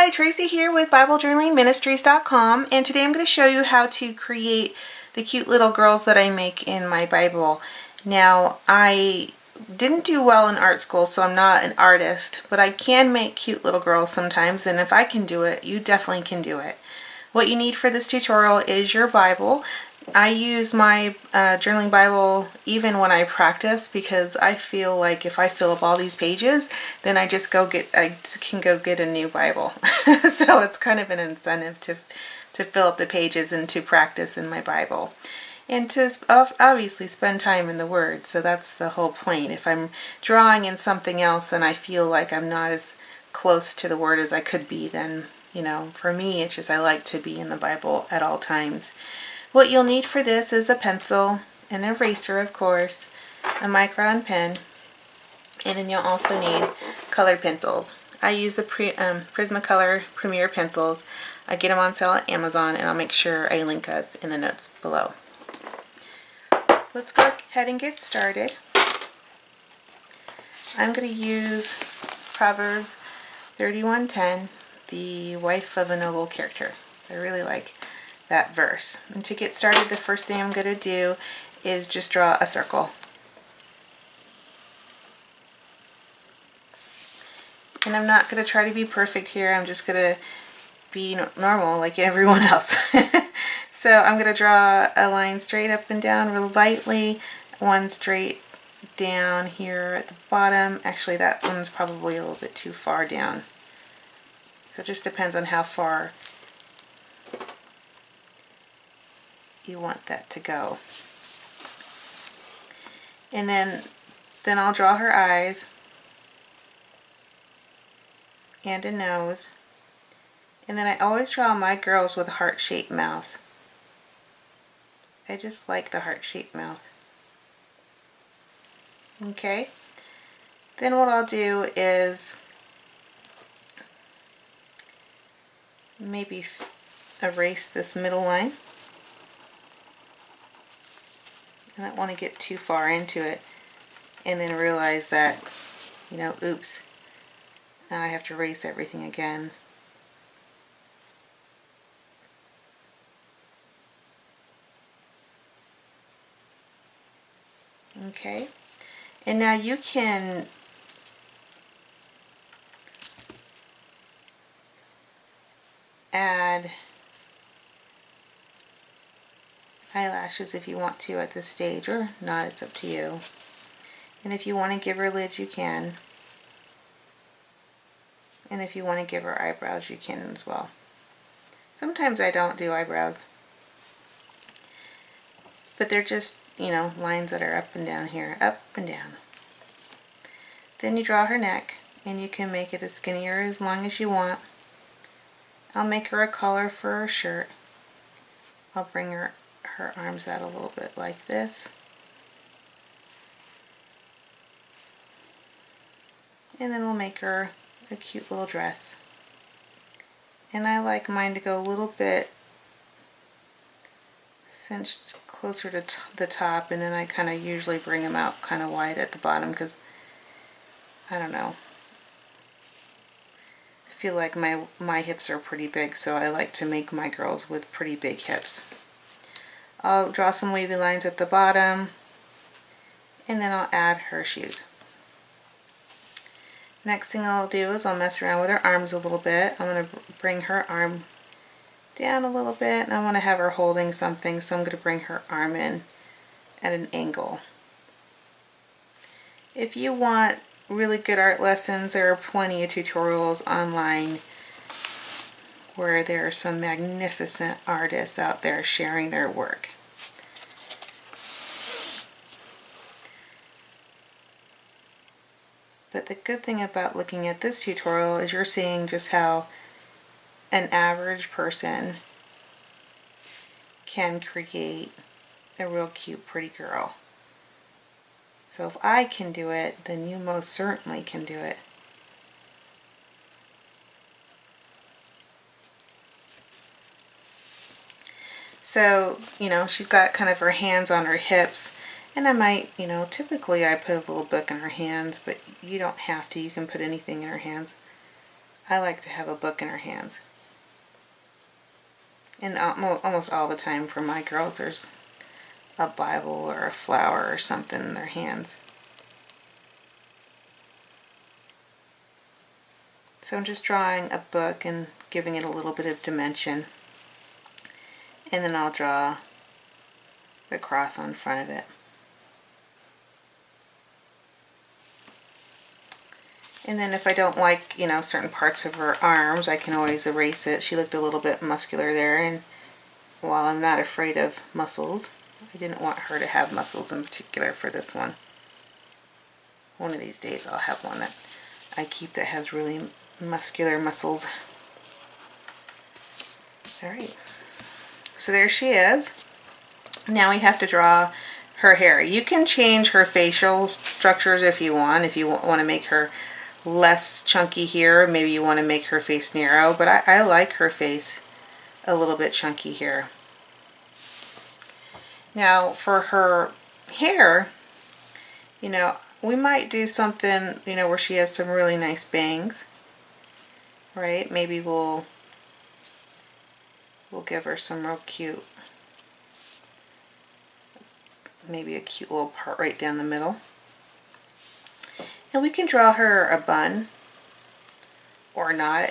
Hi, Tracy here with BibleJournalingMinistries.com, and today I'm going to show you how to create the cute little girls that I make in my Bible. Now, I didn't do well in art school, so I'm not an artist, but I can make cute little girls sometimes, and if I can do it, you definitely can do it. What you need for this tutorial is your Bible. I use my journaling Bible even when I practice because I feel like if I fill up all these pages, then I can go get a new Bible. So it's kind of an incentive to fill up the pages and to practice in my Bible. And to obviously spend time in the Word, so that's the whole point. If I'm drawing in something else, then I feel like I'm not as close to the Word as I could be, then, you know, for me, it's just I like to be in the Bible at all times. What you'll need for this is a pencil, an eraser of course, a Micron pen, and then you'll also need colored pencils. I use the Prismacolor Premier pencils. I get them on sale at Amazon, and I'll make sure I link up in the notes below. Let's go ahead and get started. I'm going to use Proverbs 31:10, the wife of a noble character. I really like that verse. And to get started, the first thing I'm going to do is just draw a circle. And I'm not going to try to be perfect here. I'm just going to be normal like everyone else. So I'm going to draw a line straight up and down real lightly, one straight down here at the bottom. Actually, that one's probably a little bit too far down. So it just depends on how far you want that to go. And then I'll draw her eyes and a nose. And then I always draw my girls with a heart-shaped mouth. I just like the heart-shaped mouth. Okay. Then what I'll do is maybe erase this middle line. I don't want to get too far into it and then realize that, you know, oops, now I have to erase everything again. Okay, and now you can add eyelashes if you want to at this stage, or not, it's up to you. And if you want to give her lids, you can. And if you want to give her eyebrows, you can as well. Sometimes I don't do eyebrows, but they're just, you know, lines that are up and down here, up and down. Then you draw her neck, and you can make it as skinny or as long as you want. I'll make her a collar for her shirt. I'll bring her arms out a little bit like this. And then we'll make her a cute little dress. And I like mine to go a little bit cinched closer to the top, and then I kind of usually bring them out kind of wide at the bottom because, I don't know, I feel like my hips are pretty big, so I like to make my girls with pretty big hips. I'll draw some wavy lines at the bottom, and then I'll add her shoes. Next thing I'll do is I'll mess around with her arms a little bit. I'm going to bring her arm down a little bit, and I want to have her holding something, so I'm going to bring her arm in at an angle. If you want really good art lessons, there are plenty of tutorials online where there are some magnificent artists out there sharing their work. But the good thing about looking at this tutorial is you're seeing just how an average person can create a real cute, pretty girl. So if I can do it, then you most certainly can do it. So, you know, she's got kind of her hands on her hips, and I might, you know, typically I put a little book in her hands, but you don't have to. You can put anything in her hands. I like to have a book in her hands. And almost all the time for my girls, there's a Bible or a flower or something in their hands. So I'm just drawing a book and giving it a little bit of dimension. And then I'll draw the cross on front of it. And then if I don't like, you know, certain parts of her arms, I can always erase it. She looked a little bit muscular there, and while I'm not afraid of muscles, I didn't want her to have muscles in particular for this one. One of these days I'll have one that I keep that has really muscular muscles. Alright, so there she is. Now we have to draw her hair. You can change her facial structures if you want. If you want to make her less chunky here, maybe you want to make her face narrow, but I like her face a little bit chunky here. Now for her hair, you know, we might do something, you know, where she has some really nice bangs, right? Maybe we'll give her some real cute, maybe a cute little part right down the middle. And we can draw her a bun or not.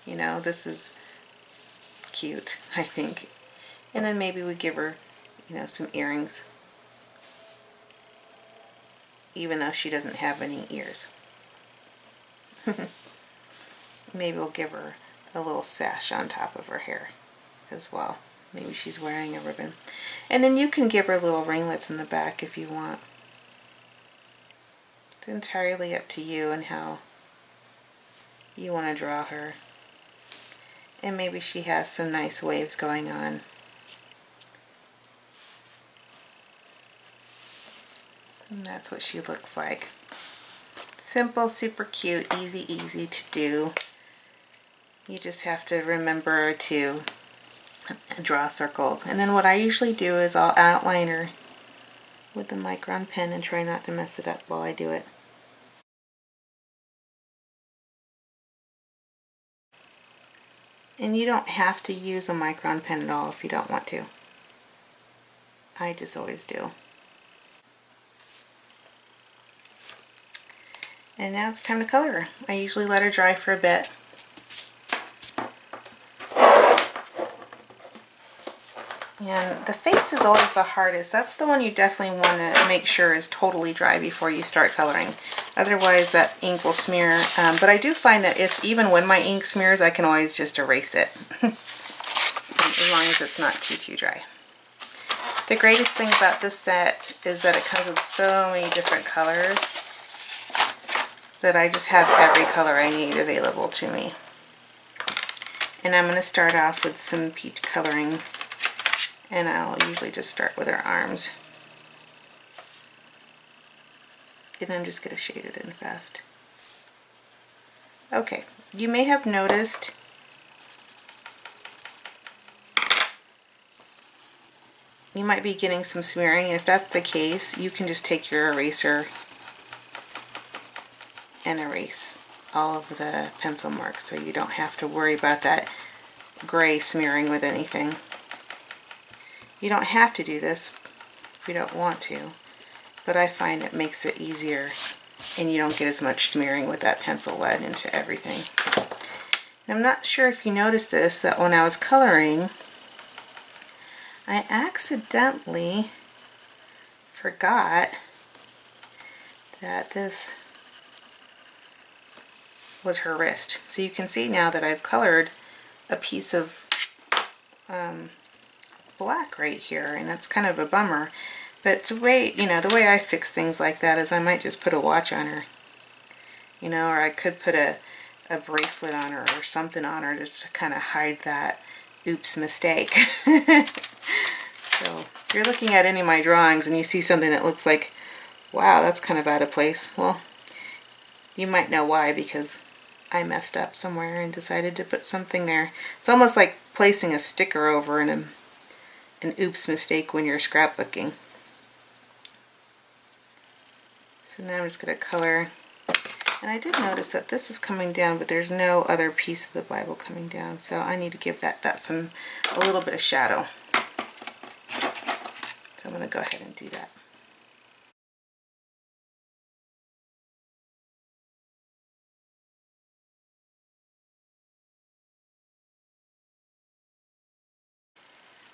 You know, this is cute, I think. And then maybe we give her, you know, some earrings, even though she doesn't have any ears. Maybe we'll give her a little sash on top of her hair as well. Maybe she's wearing a ribbon. And then you can give her little ringlets in the back if you want. It's entirely up to you and how you want to draw her. And maybe she has some nice waves going on. And that's what she looks like. Simple, super cute, easy to do. You just have to remember to draw circles. And then what I usually do is I'll outline her with the Micron pen and try not to mess it up while I do it. And you don't have to use a Micron pen at all if you don't want to. I just always do. And now it's time to color her. I usually let her dry for a bit. And the face is always the hardest. That's the one you definitely want to make sure is totally dry before you start coloring. Otherwise that ink will smear. But I do find that even when my ink smears, I can always just erase it. As long as it's not too dry. The greatest thing about this set is that it comes with so many different colors that I just have every color I need available to me. And I'm going to start off with some peach coloring, and I'll usually just start with her arms. And I'm just going to shade it in fast. Okay, you may have noticed you might be getting some smearing, and if that's the case, you can just take your eraser and erase all of the pencil marks so you don't have to worry about that gray smearing with anything. You don't have to do this if you don't want to, but I find it makes it easier and you don't get as much smearing with that pencil lead into everything. And I'm not sure if you noticed this, that when I was coloring, I accidentally forgot that this was her wrist. So you can see now that I've colored a piece of black right here, and that's kind of a bummer. But the way, the way I fix things like that is I might just put a watch on her, or I could put a bracelet on her or something on her just to kind of hide that oops mistake. So if you're looking at any of my drawings and you see something that looks like, wow, that's kind of out of place, well, you might know why, because I messed up somewhere and decided to put something there. It's almost like placing a sticker over an oops mistake when you're scrapbooking. So now I'm just going to color. And I did notice that this is coming down, but there's no other piece of the Bible coming down, so I need to give that a little bit of shadow. So I'm going to go ahead and do that.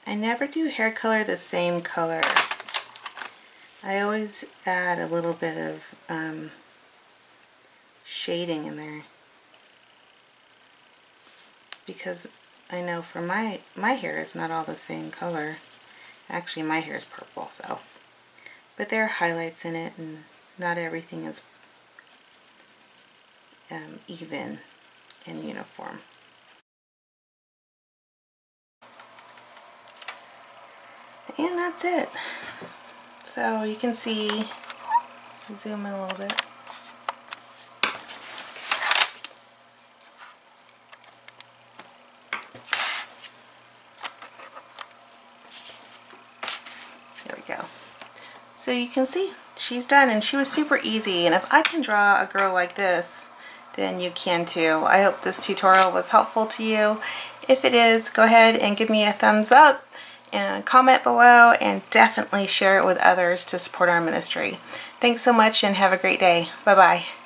I never do hair color the same color. I always add a little bit of shading in there, because I know for my hair is not all the same color. Actually, my hair is purple, so. But there are highlights in it, and not everything is even and uniform. And that's it. So you can see, zoom in a little bit. There we go. So you can see she's done, and she was super easy, and if I can draw a girl like this, then you can too. I hope this tutorial was helpful to you. If it is, go ahead and give me a thumbs up and comment below, and definitely share it with others to support our ministry. Thanks so much and have a great day. Bye-bye.